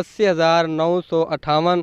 80,958